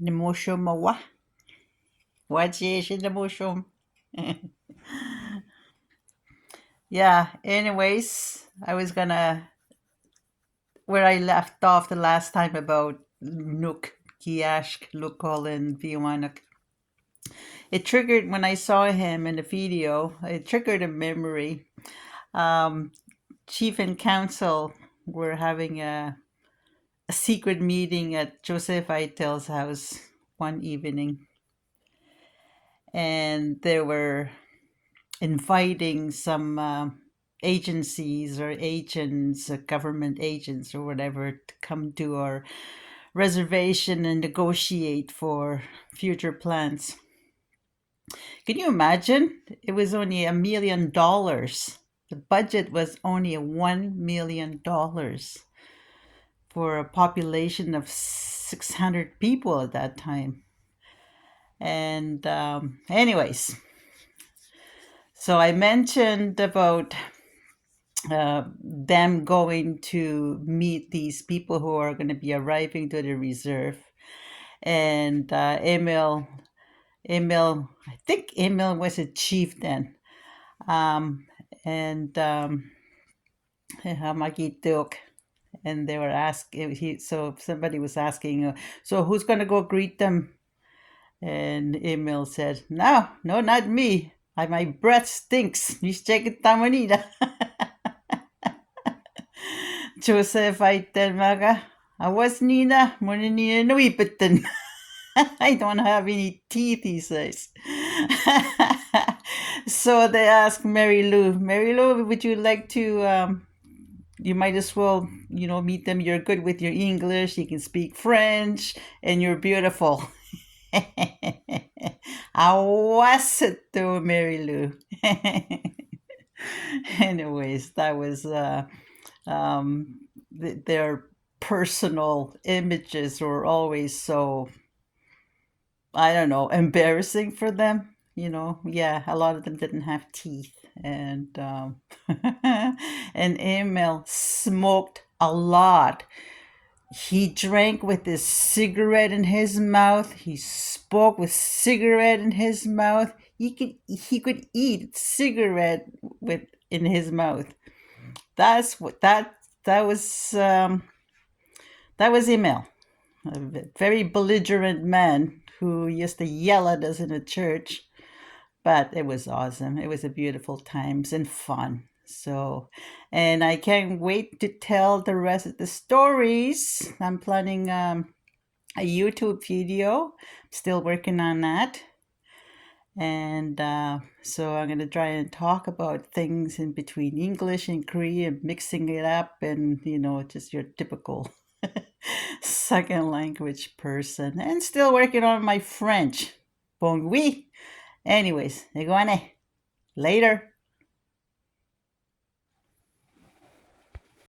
Nemoshum wa. Wajish nemoshum. Yeah, anyways, I was gonna where I left off the last time about Nook, Kiashk, Lukol, and Viwanak. It triggered when I saw him in the video, it triggered a memory. Um, Chief and Council were having a secret meeting at Joseph Itel's house one evening, and they were inviting some agencies or agents, government agents or whatever, to come to our reservation and negotiate for future plans. Can you imagine? It was only $1 million. The budget was only $1 million for a population of 600 people at that time. And, anyways, so I mentioned about them going to meet these people who are going to be arriving to the reserve. And I think Emil was a chief then. And Hamagituk. And they were asking, so somebody was asking, so who's going to go greet them? And Emil said, no, not me. My breath stinks. Joseph Eitelmaga. I was Nina, Monina Nuipetin. I don't have any teeth, he says. So they asked Mary Lou, would you like to, you might as well, meet them. You're good with your English, you can speak French, and you're beautiful. I was it though, Mary Lou. Anyways, that was their personal images were always so, I don't know, embarrassing for them. Yeah, a lot of them didn't have teeth, and and Emil smoked a lot. He drank with his cigarette in his mouth. He spoke with cigarette in his mouth. He could eat cigarette with in his mouth. That's what that was Emil, a very belligerent man who used to yell at us in the church. But it was awesome. It was a beautiful times and fun. So, and I can't wait to tell the rest of the stories. I'm planning a YouTube video. Still working on that. And so I'm going to try and talk about things in between English and Korean, mixing it up, and, just your typical second language person. And still working on my French. Bon oui. Anyways, iguane. Later.